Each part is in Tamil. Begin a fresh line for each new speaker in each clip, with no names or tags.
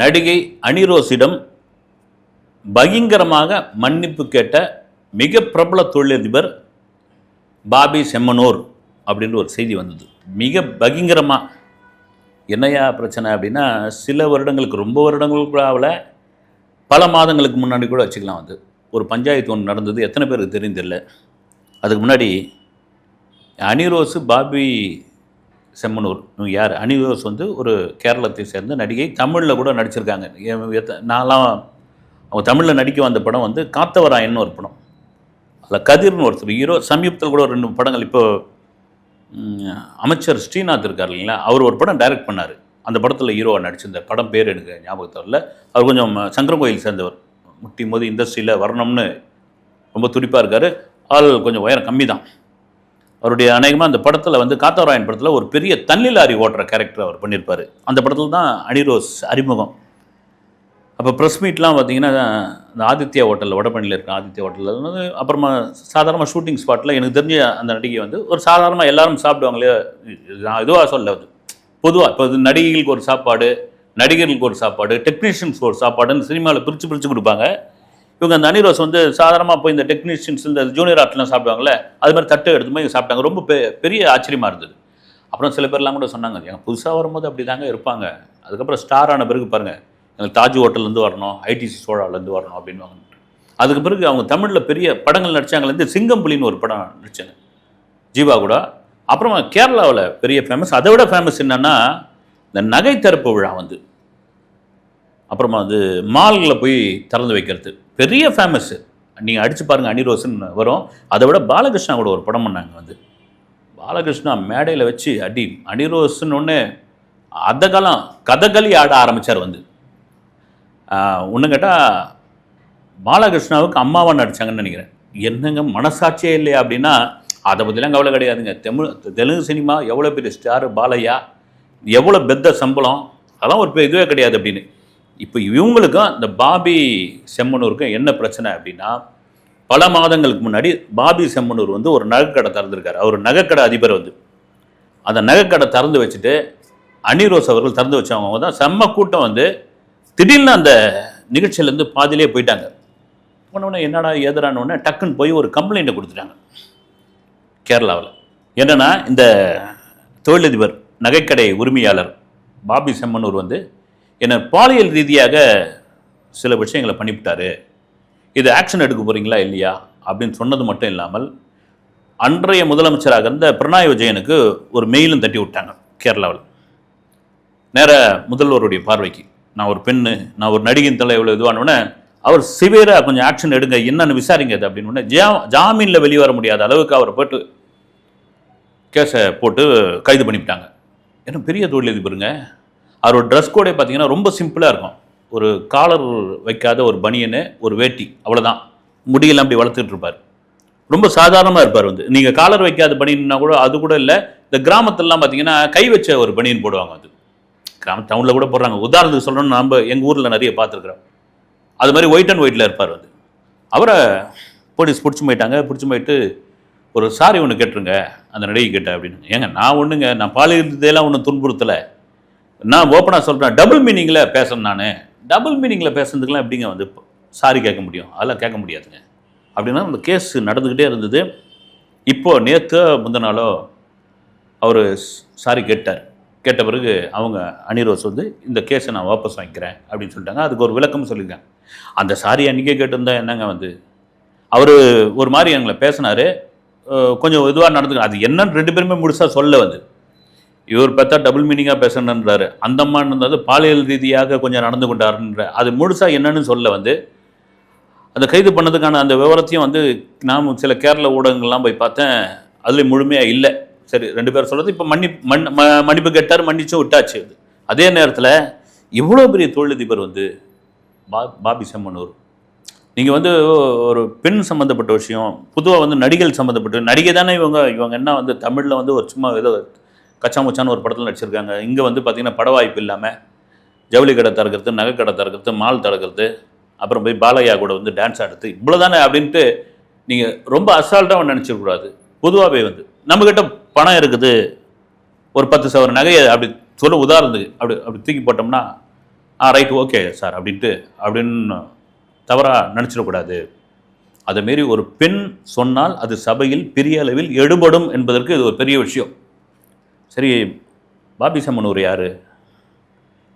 நடிகை அனிரோஸிடம் பயங்கரமாக மன்னிப்பு கேட்ட மிக பிரபல தொழிலதிபர் பாபி செம்மனூர் அப்படின்ற ஒரு செய்தி வந்தது. மிக பயங்கரமாக என்னையா பிரச்சனை அப்படின்னா, சில வருடங்களுக்கு ரொம்ப வருடங்களுக்கு ஆகலை, பல மாதங்களுக்கு முன்னாடி கூட வச்சுக்கலாம். வந்து ஒரு பஞ்சாயத்து ஒன்று நடந்தது, எத்தனை பேருக்கு தெரிந்தில்லை. அதுக்கு முன்னாடி அனிரோஸ் பாபி செம்மனூர் இவங்க யார்? அனிரோஸ் வந்து ஒரு கேரளத்தை சேர்ந்த நடிகை, தமிழில் கூட நடிச்சிருக்காங்க. நான்லாம் அவங்க தமிழில் நடிக்க வந்த படம் வந்து காத்தவராயன்னு ஒரு படம், அதில் கதிர்னு ஒருத்தர் ஹீரோ. சமீபத்தில் கூட ஒரு 2 படங்கள், இப்போ அமைச்சர் ஸ்ரீநாத் இருக்கார் இல்லைங்களா, அவர் ஒரு படம் டைரக்ட் பண்ணார். அந்த படத்தில் ஹீரோவாக நடிச்சிருந்த படம் பேர் எனக்கு ஞாபகத்தில் இல்லை. அவர் கொஞ்சம் சங்கரங்கோயில் சேர்ந்தவர், முட்டி மோதி இண்டஸ்ட்ரியில் வரணும்னு ரொம்ப துடிப்பாக இருக்கார். ஆள் கொஞ்சம் உயரம் கம்மி தான். அவருடைய அநேகமாக அந்த படத்தில் வந்து காத்தவராயன் படத்தில் ஒரு பெரிய தண்ணி லாரி ஓட்டுற கேரக்டர் அவர் பண்ணியிருப்பார். அந்த படத்தில் தான் அனிரோஸ் அறிமுகம். அப்போ ப்ரெஸ் மீட்லாம் பார்த்தீங்கன்னா, இந்த ஆதித்யா ஹோட்டலில், வடபழனியில் இருக்கிற ஆதித்யா ஹோட்டலில் வந்து அப்புறமா சாதாரணமாக ஷூட்டிங் ஸ்பாட்டில் எனக்கு தெரிஞ்ச அந்த நடிகை வந்து ஒரு சாதாரணமாக எல்லாரும் சாப்பிடுவாங்களே, நான் இதுவாக சொல்ல வந்து பொதுவாக இப்போ நடிகைகளுக்கு ஒரு சாப்பாடு, நடிகர்களுக்கு ஒரு சாப்பாடு, டெக்னீஷியன்ஸ்க்கு ஒரு சாப்பாடுன்னு சினிமாவில் பிரித்து கொடுப்பாங்க. இவங்க அந்த அனிரோஸ் வந்து சாதாரணமாக போய் இந்த டெக்னீஷியன்ஸ் இந்த ஜூனியர் ஆர்ட்லாம் சாப்பிடுவாங்களே, அது மாதிரி தட்டு எடுத்து போய் சாப்பிட்டாங்க. ரொம்ப பெரிய ஆச்சரியமாக இருந்தது. அப்புறம் சில பேர்லாம் கூட சொன்னாங்க, எங்கள் புதுசாக வரும்போது அப்படி தாங்க இருப்பாங்க, அதுக்கப்புறம் ஸ்டார் ஆன பிறகு பாருங்கள் எங்களுக்கு தாஜ் ஹோட்டல்லேருந்து வரணும், ஐடிசி சோழாவிலேருந்து வரணும் அப்படின்வாங்க. அதுக்கு பிறகு அவங்க தமிழில் பெரிய படங்கள் நடித்தாங்கலேருந்து சிங்கம்புலின்னு ஒரு படம் நடித்தாங்க ஜீவா கூட. அப்புறமா கேரளாவில் பெரிய ஃபேமஸ். அதை விட ஃபேமஸ் என்னென்னா இந்த நகை திறப்பு விழா வந்து, அப்புறமா வந்து மால்களில் போய் திறந்து வைக்கிறது பெரிய ஃபேமஸ்ஸு. நீங்கள் அடித்து பாருங்கள் அனிரோஸ்ன்னு வரும். அதை விட பாலகிருஷ்ணா கூட ஒரு படம் பண்ணாங்க. வந்து பாலகிருஷ்ணா மேடையில் வச்சு அடி அனிரோஸ்ன்னு ஒன்று அந்த காலம் கதகளி ஆட ஆரம்பித்தார். வந்து ஒன்று கேட்டால் பாலகிருஷ்ணாவுக்கு அம்மாவாக நடித்தாங்கன்னு நினைக்கிறேன். என்னங்க மனசாட்சியே இல்லையா அப்படின்னா, அதை பற்றிலாம் கவலை கிடையாதுங்க. தெலுங்கு சினிமா எவ்வளோ பெரிய ஸ்டார் பாலையா, எவ்வளோ பெத்த சம்பளம், அதெல்லாம் ஒரு இதுவே கிடையாது அப்படின்னு. இப்போ இவங்களுக்கும் இந்த பாபி செம்மனூருக்கும் என்ன பிரச்சனை அப்படின்னா, பல மாதங்களுக்கு முன்னாடி பாபி செம்மனூர் வந்து ஒரு நகைக்கடை திறந்துருக்காரு. அவர் நகைக்கடை அதிபர். வந்து அந்த நகைக்கடை திறந்து வச்சுட்டு அனிரோஸ் அவர்கள் திறந்து வச்சவங்க தான் செம்ம கூட்டம். வந்து திடீர்னு அந்த நிகழ்ச்சியிலேருந்து பாதிலே போயிட்டாங்க. போனோடனே என்னடா ஏதுறானோடனே டக்குன்னு போய் ஒரு கம்ப்ளைண்ட்டை கொடுத்துட்டாங்க கேரளாவில். என்னென்னா, இந்த தொழிலதிபர் நகைக்கடை உரிமையாளர் பாபி செம்மனூர் வந்து என்னை பாலியல் ரீதியாக சில விஷயங்களை பண்ணிவிட்டாரு, இது ஆக்ஷன் எடுக்க போகிறீங்களா இல்லையா அப்படின்னு சொன்னது மட்டும் இல்லாமல், அன்றைய முதலமைச்சராக இருந்த பினராயி விஜயனுக்கு ஒரு மெயிலும் தட்டி விட்டாங்க கேரளாவில். நேர முதல்வருடைய பார்வைக்கு, நான் ஒரு பெண்ணு, நான் ஒரு நடிகையின் தலை எவ்வளோ இதுவானோடனே அவர் சிவியராக கொஞ்சம் ஆக்ஷன் எடுங்க, என்னென்னு விசாரிங்க அது அப்படின்னு. ஜாமீனில் வெளியே வர முடியாத அளவுக்கு அவரை போட்டு கேஸை போட்டு கைது பண்ணிவிட்டாங்க. ஏன்னா பெரிய தொழிலதிபருங்க. அவரோட ட்ரெஸ் கோடே பார்த்தீங்கன்னா ரொம்ப சிம்பிளாக இருக்கும். ஒரு காலர் வைக்காத ஒரு பனியனு, ஒரு வேட்டி, அவ்வளோதான். முடியெல்லாம் அப்படி வளர்த்துட்டு இருப்பார். ரொம்ப சாதாரணமாக இருப்பார். வந்து நீங்கள் காலர் வைக்காத பனியன்னா கூட அது கூட இல்லை. இந்த கிராமத்திலலாம் பார்த்தீங்கன்னா கை வச்ச ஒரு பனியன் போடுவாங்க. அது டவுனில் கூட போடுறாங்க. உதாரணத்துக்கு சொல்லணும்னு நம்ம எங்கள் ஊரில் நிறைய பார்த்துருக்குறோம். அது மாதிரி ஒயிட் அண்ட் ஒயிட்டில் இருப்பார். வந்து அவரை போலீஸ் பிடிச்சி போயிட்டு ஒரு சாரி ஒன்று கேட்டுருங்க அந்த நடிகை கிட்ட அப்படின்னு. ஏங்க நான் ஒன்றுங்க, நான் பாலியல் இதெல்லாம் ஒன்றும் துன்புறுத்தலை, நான் ஓப்பனாக சொல்கிறேன், டபுள் மீனிங்கில் பேசுகிறேன். நான் டபுள் மீனிங்கில் பேசுறதுக்கெலாம் எப்படிங்க வந்து சாரி கேட்க முடியும்? அதெல்லாம் கேட்க முடியாதுங்க அப்படின்னா அந்த கேஸ் நடந்துக்கிட்டே இருந்தது. இப்போது நேற்று முந்தின நாளோ அவர் சாரி கேட்ட பிறகு அவங்க அனிரோஸ் வந்து இந்த கேஸை நான் வாபஸ் வாங்கிக்கிறேன் அப்படின்னு சொல்லிட்டாங்க. அதுக்கு ஒரு விளக்கம் சொல்லியிருக்கேன். அந்த சாரி அன்றைக்கே கேட்டிருந்தா என்னங்க வந்து அவர் ஒரு மாதிரி எங்களை பேசினார், கொஞ்சம் இதுவாக நடந்துக்க. அது என்னன்னு 2 பேருமே முழுசாக சொல்ல. வந்து இவர் பார்த்தா டபுள் மீனிங்காக பேசணுன்றாரு, அந்த அம்மான்னு இருந்தால் பாலியல் ரீதியாக கொஞ்சம் நடந்து கொண்டாருன்ற, அது முழுசாக என்னன்னு சொல்ல. வந்து அந்த கைது பண்ணதுக்கான அந்த விவரத்தையும் வந்து நான் சில கேரள ஊடகங்கள்லாம் போய் பார்த்தேன், அதுலேயும் முழுமையாக இல்லை. சரி, 2 பேர் சொல்கிறது இப்போ மன்னிப்பு கேட்டார், மன்னிச்சும் விட்டாச்சு. அதே நேரத்தில் இவ்வளோ பெரிய தொழிலதிபர் வந்து பாபி செம்மனூர், நீங்கள் வந்து ஒரு பெண் சம்மந்தப்பட்ட விஷயம், பொதுவாக வந்து நடிகள் சம்மந்தப்பட்ட நடிகை தானே இவங்க என்ன வந்து தமிழில் வந்து ஒரு சும்மா ஏதோ கச்சாமுச்சான்னு ஒரு படத்தில் நடிச்சிருக்காங்க. இங்கே வந்து பார்த்திங்கன்னா பட வாய்ப்பு இல்லாமல் ஜவுளி கடை திறக்கிறது, நகை கடை திறக்கிறது, மால் திறக்கிறது, அப்புறம் போய் பாலையா கூட வந்து டான்ஸ் ஆடுறது, இவ்வளோ தானே அப்படின்ட்டு நீங்கள் ரொம்ப அசால்ட்டாக நினச்சிடக்கூடாது. பொதுவாகவே வந்து நம்மக்கிட்ட பணம் இருக்குது, ஒரு 10 சவர நகையை அப்படி சொல்ல உதாரணத்துக்கு அப்படி தூக்கி போட்டோம்னா ரைட் ஓகே சார் அப்படின்னு தவறாக நினச்சிடக்கூடாது. அதை மாரி ஒரு பெண் சொன்னால் அது சபையில் பெரிய அளவில் எடுபடும் என்பதற்கு இது ஒரு பெரிய விஷயம். சரி, பாபி செம்மனூர் யார்?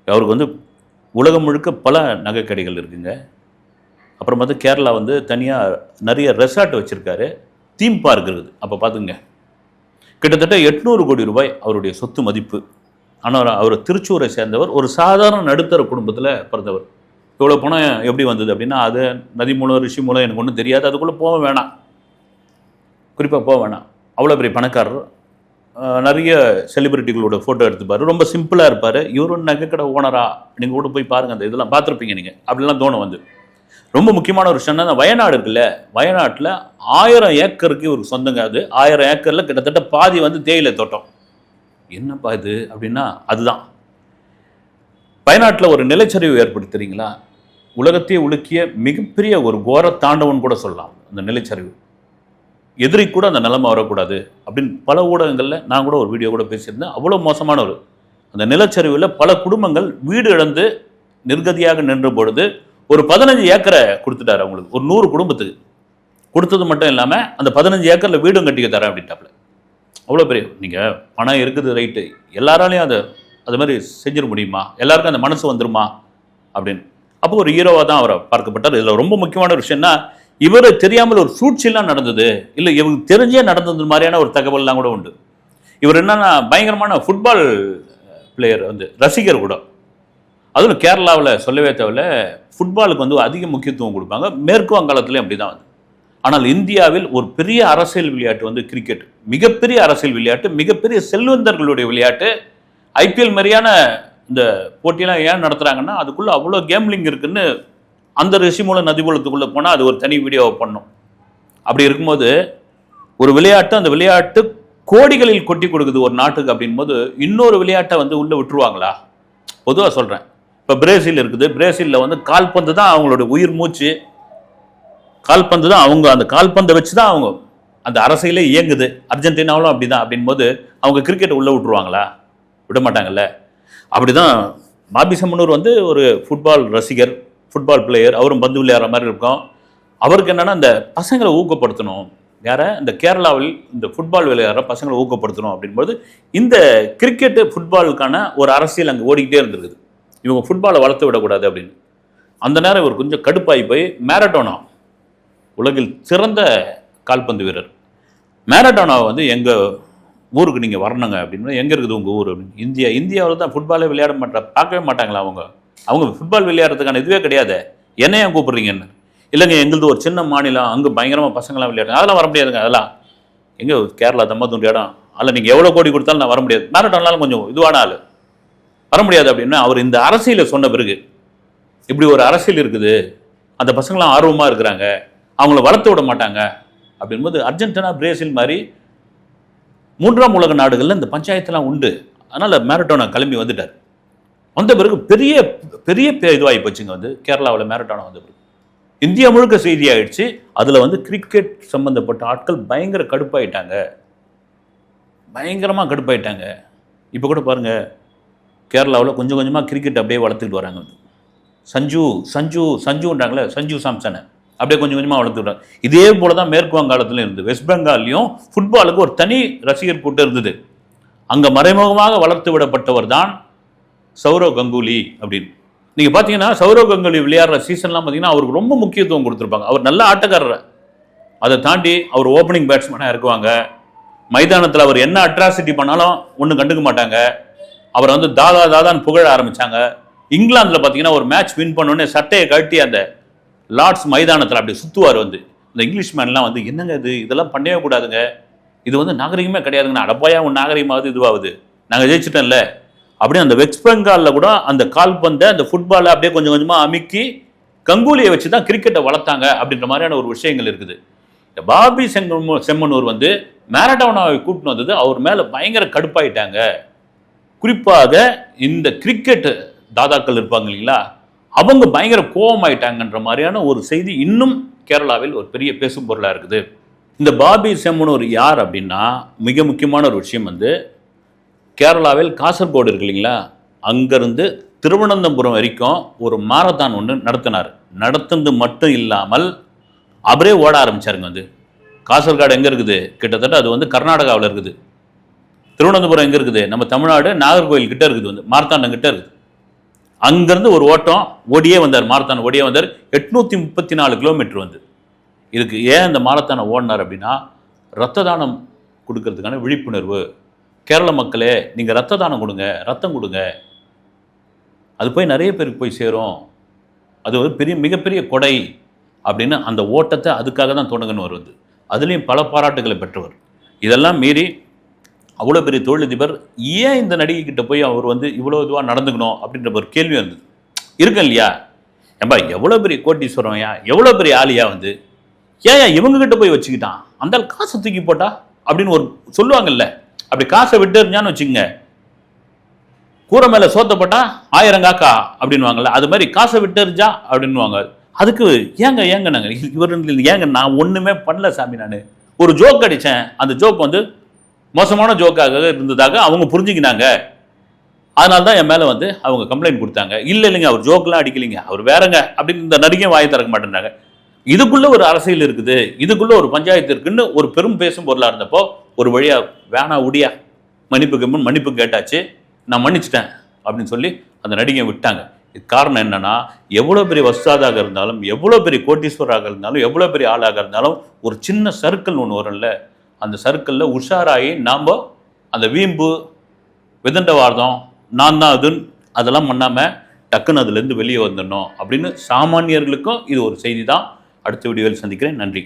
அவருக்கு வந்து உலகம் முழுக்க பல நகைக்கடைகள் இருக்குங்க. அப்புறம் பார்த்து கேரளா வந்து தனியாக நிறைய ரெசார்ட் வச்சுருக்காரு, தீம் பார்க் இருக்குது. அப்போ பார்த்துங்க, கிட்டத்தட்ட 800 கோடி ரூபாய் அவருடைய சொத்து மதிப்பு. ஆனால் அவர் திருச்சூரை சேர்ந்தவர், ஒரு சாதாரண நடுத்தர குடும்பத்தில் பிறந்தவர். இவ்வளோ பணம் எப்படி வந்தது அப்படின்னா, அது நதி மூலம் ரிஷி மூலம் எனக்கு ஒன்றும் தெரியாது, அதுக்குள்ளே போக வேணாம், குறிப்பாக போக வேணாம். அவ்வளோ பெரிய பணக்காரர். நிறைய செலிபிரிட்டிகளோட ஃபோட்டோ எடுத்துப்பார், ரொம்ப சிம்பிளாக இருப்பார். இவரும் நகைக்கடை ஓனரா? நீங்கள் கூட போய் பாருங்கள், அந்த இதெல்லாம் பார்த்துருப்பீங்க நீங்கள். அப்படிலாம் தோணும் வந்து. ரொம்ப முக்கியமான ஒரு விஷயம்னா, அந்த வயநாடு இருக்குல்ல, வயநாட்டில் 1000 ஏக்கருக்கு ஒரு சொந்தங்க. அது 1000 ஏக்கரில் கிட்டத்தட்ட பாதி வந்து தேயிலை தோட்டம். என்னப்பா இது அப்படின்னா, அதுதான் வயநாட்டில் ஒரு நிலச்சரிவு ஏற்படுத்துறீங்களா, உலகத்தையே உலுக்கிய மிகப்பெரிய ஒரு கோர தாண்டவன் கூட சொல்லலாம் அந்த நிலச்சரிவு. எதிரி கூட அந்த நிலைமை வரக்கூடாது அப்படின்னு பல ஊடகங்களில் நான் கூட ஒரு வீடியோ கூட பேசியிருந்தேன். அவ்வளோ மோசமான ஒரு அந்த நிலச்சரிவில் பல குடும்பங்கள் வீடு இழந்து நிர்கதியாக நின்ற பொழுது ஒரு 15 ஏக்கரை கொடுத்துட்டாரு அவங்களுக்கு, ஒரு 100 குடும்பத்துக்கு கொடுத்தது மட்டும் இல்லாமல் அந்த 15 ஏக்கரில் வீடும் கட்டிக்க தரேன் அப்படின்ட்டாப்புல. அவ்வளோ பெரிய, நீங்கள் பணம் இருக்குது ரைட்டு, எல்லாராலையும் அது மாதிரி செஞ்சிட முடியுமா, எல்லாருக்கும் அந்த மனசு வந்துருமா அப்படின்னு. அப்போ ஒரு ஹீரோவாக தான் அவரை பார்க்கப்பட்டார். இதில் ரொம்ப முக்கியமான விஷயம்னா, இவரை தெரியாமல் ஒரு சூழ்ச்சியெல்லாம் நடந்தது இல்லை, இவருக்கு தெரிஞ்சே நடந்தது மாதிரியான ஒரு தகவல்லாம் கூட உண்டு. இவர் என்னன்னா பயங்கரமான ஃபுட்பால் பிளேயர், வந்து ரசிகர் கூட. அதுவும் கேரளாவில் சொல்லவே தேவையில்ல, ஃபுட்பாலுக்கு வந்து அதிக முக்கியத்துவம் கொடுப்பாங்க. மேற்கு வங்காளத்துலேயும் அப்படி தான் வந்து. ஆனால் இந்தியாவில் ஒரு பெரிய அரசியல் விளையாட்டு வந்து கிரிக்கெட், மிகப்பெரிய அரசியல் விளையாட்டு, மிகப்பெரிய செல்வந்தர்களுடைய விளையாட்டு. ஐபிஎல் மாதிரியான இந்த போட்டியெல்லாம் ஏன் நடத்துகிறாங்கன்னா, அதுக்குள்ளே அவ்வளோ கேம்லிங் இருக்குன்னு அந்த ரிஷிமூலம் நதிமூலத்துக்குள்ளே போனால் அது ஒரு தனி வீடியோவை பண்ணும். அப்படி இருக்கும்போது ஒரு விளையாட்டு, அந்த விளையாட்டு கோடிகளில் கொட்டி கொடுக்குது ஒரு நாட்டுக்கு அப்படின் போது, இன்னொரு விளையாட்டை வந்து உள்ளே விட்டுருவாங்களா? பொதுவாக சொல்கிறேன். இப்போ பிரேசில் இருக்குது, பிரேசிலில் வந்து கால்பந்து தான் அவங்களோட உயிர் மூச்சு. கால்பந்து தான் அவங்க, அந்த கால்பந்தை வச்சு தான் அவங்க அந்த அரசியலே இயங்குது. அர்ஜென்டினாவிலும் அப்படி தான். அப்படின் போது அவங்க கிரிக்கெட்டை உள்ளே விட்டுருவாங்களா? விட மாட்டாங்கல்ல. அப்படி தான் பாபி செம்மனூர் வந்து ஒரு ஃபுட்பால் ரசிகர், ஃபுட்பால் பிளேயர். அவரும் பந்து விளையாடுற மாதிரி இருக்கும். அவருக்கு என்னென்னா, இந்த பசங்களை ஊக்கப்படுத்தணும், யாரை, இந்த கேரளாவில் இந்த ஃபுட்பால் விளையாடுற பசங்களை ஊக்கப்படுத்தணும் அப்படின்போது இந்த கிரிக்கெட்டு ஃபுட்பாலுக்கான ஒரு அரசியல் அங்கே ஓடிக்கிட்டே இருந்திருக்குது. இவங்க ஃபுட்பாலை வளர்த்து விடக்கூடாது அப்படின்னு. அந்த நேரம் இவர் கொஞ்சம் கடுப்பாகி போய் மேரடோனா, உலகில் சிறந்த கால்பந்து வீரர், மேரடோனாவை வந்து எங்கள் ஊருக்கு நீங்கள் வரணுங்க அப்படின்னு. எங்கே இருக்குது உங்கள் ஊர் அப்படின்னு. இந்தியாவில் தான் ஃபுட்பாலே விளையாட பார்க்கவே மாட்டாங்களா அவங்க ஃபுட்பால் விளையாடுறதுக்கான இதுவே கிடையாது, என்ன ஏன் கூப்பிட்றீங்கன்னு. இல்லைங்க, எங்களுது ஒரு சின்ன மாநிலம், அங்கே பயங்கரமாக பசங்களாம் விளையாடுங்க, அதெல்லாம் வர முடியாதுங்க. அதெல்லாம் எங்கே கேரளா தம்மத்தூண்டு இடம், அதில் நீங்கள் எவ்வளோ கோடி கொடுத்தாலும் நான் வர முடியாது. மேரடோனாலும் கொஞ்சம் இதுவான ஆள், வர முடியாது அப்படின்னு அவர் இந்த அரசியலை சொன்ன பிறகு, இப்படி ஒரு அரசியல் இருக்குது, அந்த பசங்களாம் ஆர்வமாக இருக்கிறாங்க, அவங்கள வளர்த்து விட மாட்டாங்க அப்படின்போது அர்ஜென்டினா, பிரேசில் மாதிரி 3ஆம் உலக நாடுகளில் இந்த பஞ்சாயத்துலாம் உண்டு. அதனால் மேரடோனா கிளம்பி வந்துட்டார். வந்த பிறகு பெரிய பெரிய இதுவாகி போச்சுங்க. வந்து கேரளாவில் மேரடோனா வந்த பிறகு இந்தியா முழுக்க செய்தி ஆயிடுச்சு. அதில் வந்து கிரிக்கெட் சம்பந்தப்பட்ட ஆட்கள் பயங்கர கடுப்பாயிட்டாங்க, பயங்கரமாக கடுப்பாயிட்டாங்க. இப்போ கூட பாருங்கள், கேரளாவில் கொஞ்சம் கொஞ்சமாக கிரிக்கெட் அப்படியே வளர்த்துக்கிட்டு வராங்க. வந்து சஞ்சுன்றாங்களே, சஞ்சு சாம்சனை அப்படியே கொஞ்சம் கொஞ்சமாக வளர்த்துக்கிட்டாங்க. இதே போல தான் மேற்கு வங்காளத்துலையும் இருந்து, வெஸ்ட் பெங்கால்லையும் ஃபுட்பாலுக்கு ஒரு தனி ரசிகர் கூட்டம் இருந்தது. அங்கே மறைமுகமாக வளர்த்து விடப்பட்டவர் தான் சௌரவ் கங்குலி அப்படின்னு. நீங்கள் பார்த்தீங்கன்னா சௌரவ் கங்குலி விளையாடுற சீசன்லாம் பார்த்தீங்கன்னா அவருக்கு ரொம்ப முக்கியத்துவம் கொடுத்துருப்பாங்க. அவர் நல்ல ஆட்டக்காரர். அதை தாண்டி அவர் ஓப்பனிங் பேட்ஸ்மேனாக இருக்குவாங்க. மைதானத்தில் அவர் என்ன அட்ராசிட்டி பண்ணாலும் ஒன்றும் கண்டுக்க மாட்டாங்க. அவரை வந்து தாதான்னு புகழ ஆரம்பித்தாங்க. இங்கிலாந்தில் பார்த்தீங்கன்னா ஒரு மேட்ச் வின் பண்ணோடனே சட்டையை கட்டி அந்த லார்ட்ஸ் மைதானத்தில் அப்படி சுற்றுவார். வந்து இந்த இங்கிலீஷ் மேன்லாம் வந்து என்னங்க இதெல்லாம் பண்ணவே கூடாதுங்க, இது வந்து நாகரிகமே கிடையாதுங்கண்ணா, அடப்பாயா உன் நாகரிகமாவது இதுவாகுது, நாங்கள் ஜெயிச்சிட்டோம்ல அப்படின்னு. அந்த வெஸ்ட் பெங்காலில் கூட அந்த கால்பந்தை, அந்த ஃபுட்பாலை அப்படியே கொஞ்சம் கொஞ்சமாக அமுக்கி கங்குலியை வச்சு தான் கிரிக்கெட்டை வளர்த்தாங்க அப்படின்ற மாதிரியான ஒரு விஷயங்கள் இருக்குது. இந்த பாபி செம்மனூர் வந்து மேரடோனாவை கூப்பிட்டு வந்தது அவர் மேலே பயங்கர கடுப்பாயிட்டாங்க. குறிப்பாக இந்த கிரிக்கெட் தாதாக்கள் இருப்பாங்க இல்லைங்களா, அவங்க பயங்கர கோபமாயிட்டாங்கன்ற மாதிரியான ஒரு செய்தி இன்னும் கேரளாவில் ஒரு பெரிய பேசும் பொருளாக இருக்குது. இந்த பாபி செம்மனூர் யார் அப்படின்னா, மிக முக்கியமான ஒரு விஷயம் வந்து கேரளாவில் காசர்கோடு இருக்கு இல்லைங்களா, அங்கேருந்து திருவனந்தபுரம் வரைக்கும் ஒரு மாரத்தான் ஒன்று நடத்தினார். நடத்துனது மட்டும் இல்லாமல் அவரே ஓட ஆரம்பிச்சாருங்க. வந்து காசர்காடு எங்கே இருக்குது? கிட்டத்தட்ட அது வந்து கர்நாடகாவில் இருக்குது. திருவனந்தபுரம் எங்கே இருக்குது? நம்ம தமிழ்நாடு நாகர்கோவில் கிட்ட இருக்குது. வந்து மாரத்தான் கிட்ட இருக்குது. அங்கேருந்து ஒரு ஓட்டம் ஓடியே வந்தார். மாரத்தான் ஓடியே வந்தார். 834 கிலோமீட்டர் வந்து. இதுக்கு ஏன் இந்த மாரத்தானை ஓடினார் அப்படின்னா, ரத்த தானம் கொடுக்கறதுக்கான விழிப்புணர்வு. கேரள மக்களே, நீங்கள் ரத்த தானம் கொடுங்க, ரத்தம் கொடுங்க, அது போய் நிறைய பேருக்கு போய் சேரும், அது ஒரு மிகப்பெரிய கொடை அப்படின்னு அந்த ஓட்டத்தை அதுக்காக தான் தொடங்கன்னு வருவது. அதுலேயும் பல பாராட்டுகளை பெற்றவர். இதெல்லாம் மீறி அவ்வளோ பெரிய தொழிலதிபர் ஏன் இந்த நடிகை கிட்ட போய் அவர் வந்து இவ்வளோ இதுவாக நடந்துக்கணும் அப்படின்ற ஒரு கேள்வி வந்தது. இருக்கு இல்லையா? ஏன்பா எவ்வளோ பெரிய கோட்டீஸ்வரம்யா, எவ்வளோ பெரிய ஆளியா வந்து ஏன் இவங்ககிட்ட போய் வச்சுக்கிட்டான், அந்த காசை தூக்கி போட்டா அப்படின்னு ஒரு சொல்லுவாங்கல்ல. அப்படி காசை விட்டு இருந்தான்னு வச்சுக்கோங்க, கூரை மேலே சோத்தப்பட்டா 1000 காக்கா அப்படின்வாங்கல்ல, அது மாதிரி காசை விட்டு எறிஞ்சா அப்படின்வாங்க. அதுக்கு ஏங்க நாங்கள் இவர் ஏங்க நான் ஒன்றுமே பண்ணல சாமி, நான் ஒரு ஜோக் அடித்தேன், அந்த ஜோக் வந்து மோசமான ஜோக்காக இருந்ததாக அவங்க புரிஞ்சுக்கினாங்க, அதனால தான் என் மேலே வந்து அவங்க கம்ப்ளைண்ட் கொடுத்தாங்க. இல்லைங்க அவர் ஜோக்கெலாம் அடிக்கலைங்க, அவர் வேறங்க அப்படின்னு இந்த நடிகை வாயை திறக்க மாட்டேன்னாங்க. இதுக்குள்ள ஒரு அரசியல் இருக்குது, இதுக்குள்ள ஒரு பஞ்சாயத்து இருக்குன்னு ஒரு பெரும் பேசும் பொருளாக இருந்தப்போ ஒரு வழியா வேணா உடியா மன்னிப்பு கேட்டாச்சு, நான் மன்னிச்சிட்டேன் அப்படின்னு சொல்லி அந்த நடிகை விட்டாங்க. இது காரணம் என்னன்னா, எவ்வளோ பெரிய வசதியாக இருந்தாலும், எவ்வளோ பெரிய கோட்டீஸ்வராக இருந்தாலும், எவ்வளோ பெரிய ஆளாக இருந்தாலும் ஒரு சின்ன சர்க்கிள் ஒன்று வரும்ல, அந்த சர்க்கிளில் உஷாராகி நாம் அந்த வீம்பு விதண்டவாதம் நான் தான் அதுன்னு அதெல்லாம் பண்ணாமல் டக்குன்னு அதுலேருந்து வெளியே வந்துடணும் அப்படின்னு சாமானியர்களுக்கும் இது ஒரு செய்தி தான். அடுத்த வீடியோவில் சந்திக்கிறேன். நன்றி.